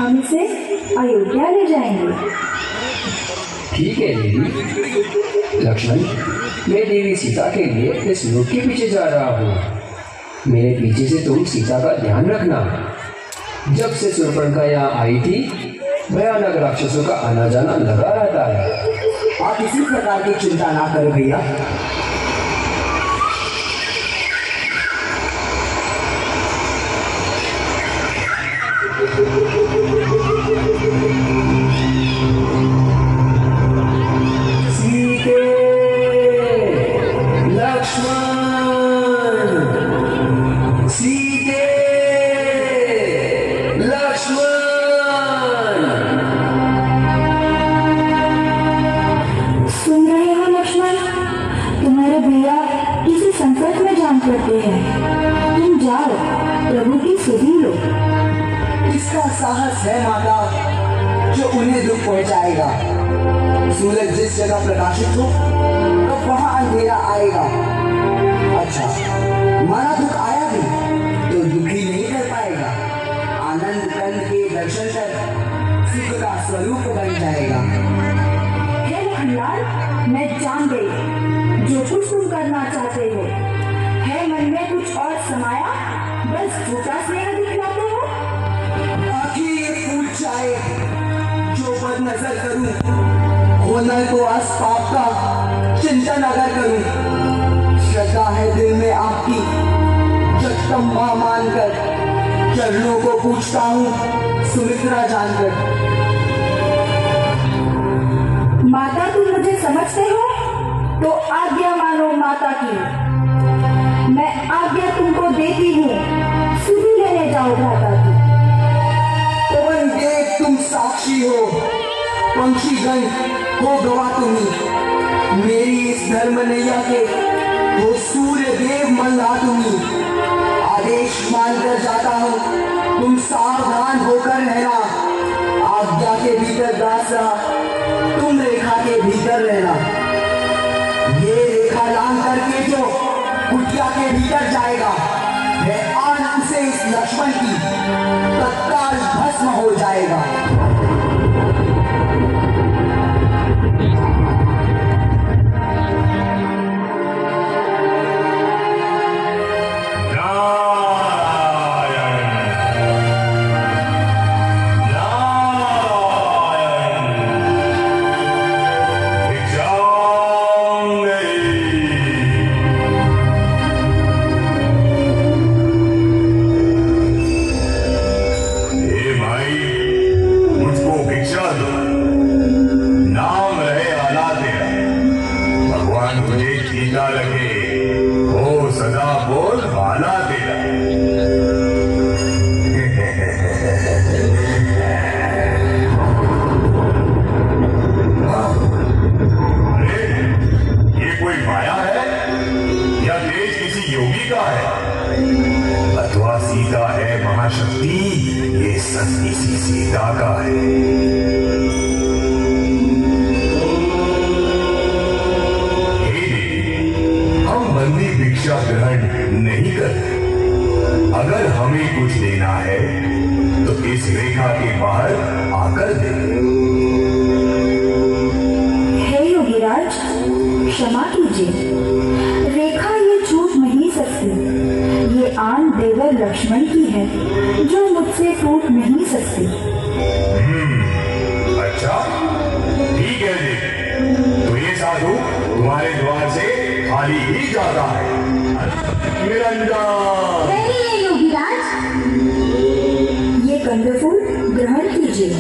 हम इसे अयोध्या ले जाएंगे। ठीक है देवी। लक्ष्मण, मैं देवी सीता के लिए इस लोक के पीछे जा रहा हूँ। मेरे पीछे से तुम सीता का ध्यान रखना। जब से शूर्पणखा यहाँ आई थी, भयानक राक्षसों का आना जाना लगा रहता है। आप किसी प्रकार की चिंता ना करें भैया। साहस है माता जो उन्हें दुख पहुंचाएगा। सूरज जिस जगह प्रकाशित हो तो वहां अंधेरा आएगा। अच्छा, माना दुख आया भी तो दुखी नहीं कर पाएगा। आनंद कंद के दर्शन कर सुख का स्वरूप बन जाएगा। हे मोहनलाल, मैं जान गई जो कुछ तुम करना चाहते हो। है मन में कुछ और समाया, बस झूठा स्नेह दिखलाते हो। चाहे जो बद नजर करूं, होना तो आस पाप का चिंतन अगर करूं। श्रद्धा है दिल में आपकी जगदम्बा मानकर, चरणों को पूछता हूं सुमित्रा जानकर। माता तुम मुझे समझते हो तो आज्ञा मानो माता की। मैं आज्ञा तुमको देती हूँ, सुधी लेने जाओ भ्राता की। तुम साक्षी हो, पंक्षीगण हो गवा तुम्ही। मेरी इस धर्म नैया के वो सूर्य देव मल्ला तुम्ही। आदेश मानकर जाता हूँ, तुम सावधान होकर रहना। आज्ञा के भीतर दास रहा, तुम रेखा के भीतर रहना। ये रेखा लांग करके जो कुटिया के भीतर जाएगा, वह आनंद से इस लक्ष्मण की तत्काल भस्म हो जाएगा। लक्ष्मण की है जो मुझसे टूट नहीं सकती। अच्छा, ठीक है जी। तो ये साधु तुम्हारे द्वार से खाली ही जाता है। निरंजन, योगीराज, ये कंदफूल ग्रहण कीजिए।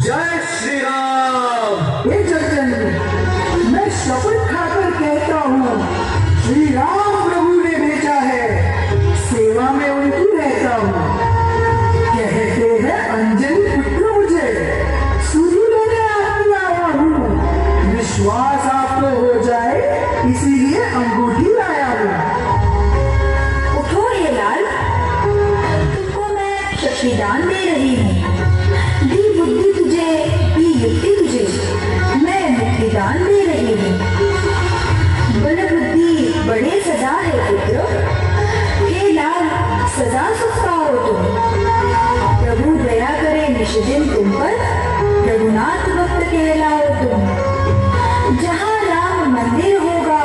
जय श्री राम। हे जगचंद्र, मैं शपथ खाकर कहता हूँ, श्री राम प्रभु ने भेजा है, सेवा में उनकी रहता हूँ। कहते हैं अंजलि पुत्र मुझे, सुधी लेने आपकी आया हूँ। विश्वास आपको हो जाए इसीलिए अंगूठी लाया हूँ। उठो हे लाल, तुमको मैं शक्तिदान दे रही हूँ। दी बुद्धि तुझे, दी युक्ति तुझे, मैं मुक्तिदान दे रही हूँ। बल बुद्धि बड़े सदा है पुत्र, हे लाल सदा सुख पाओ तुम। प्रभु दया करे निष्दिन तुम पर, रघुनाथ भक्त कहलाओ तुम। जहाँ राम मंदिर होगा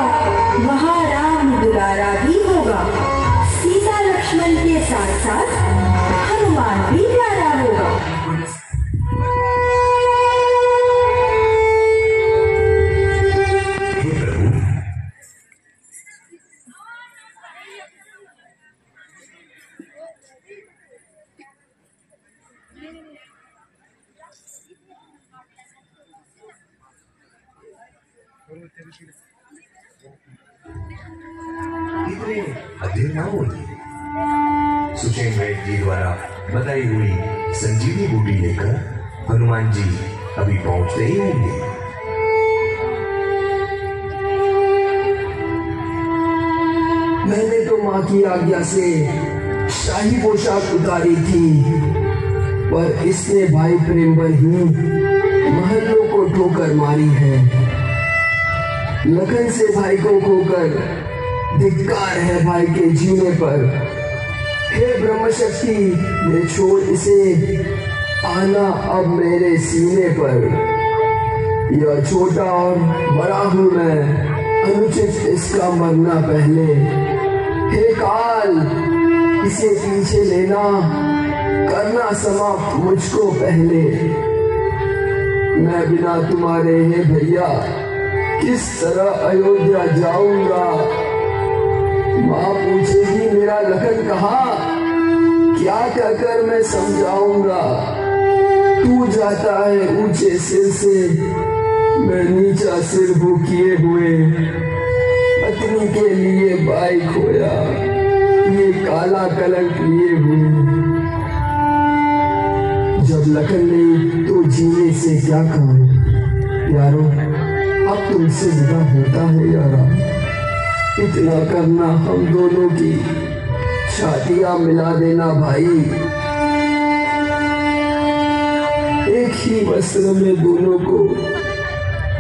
वहाँ राम दुलारा भी होगा। सीता लक्ष्मण के साथ साथ हनुमान भी प्यारा होगा। इतने अधीर ना होती। सुचेन वैद्य जी द्वारा बताई हुई संजीवनी बूटी लेकर हनुमान जी अभी पहुंचते ही होंगे। मैंने तो माँ की आज्ञा से शाही पोशाक उतारी थी, पर इसने भाई प्रेम पर ही महलों को ठोकर मारी है। लगन से भाई को खोकर धिक्कार है भाई के जीने पर। हे ब्रह्मशक्ति, ने छोड़ इसे, आना अब मेरे सीने पर। यह छोटा और बड़ा हूं मैं, अनुचित इसका मरना पहले। हे काल, इसे पीछे लेना, करना समाप्त मुझको पहले। मैं बिना तुम्हारे हे भैया किस तरह अयोध्या जाऊंगा। माँ पूछेगी मेरा लखन कहाँ, क्या कहकर मैं समझाऊंगा। तू जाता है ऊंचे सिर से, मैं नीचा सिर हो किए हुए। पत्नी के लिए भाई खोया, ये काला कलंक लिए हुए। जब लखन नहीं तो जीने से क्या काम यारो, अब तुमसे विदा होता है यारा। इतना करना हम दोनों की छातियां मिला देना भाई। एक ही वस्त्र में दोनों को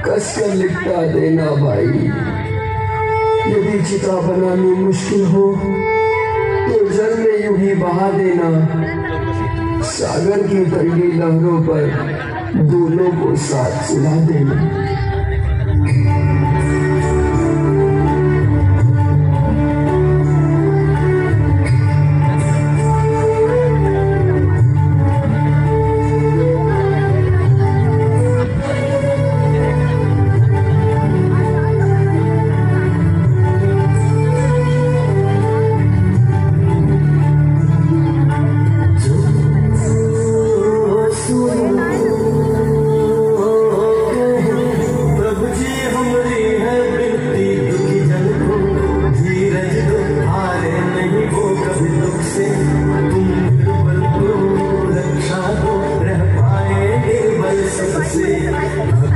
कसकर लिपटा देना भाई। यदि चिता बनानी मुश्किल हो तो जल में यूं ही बहा देना। सागर की ठंडी लहरों पर दोनों को साथ सुला देना। से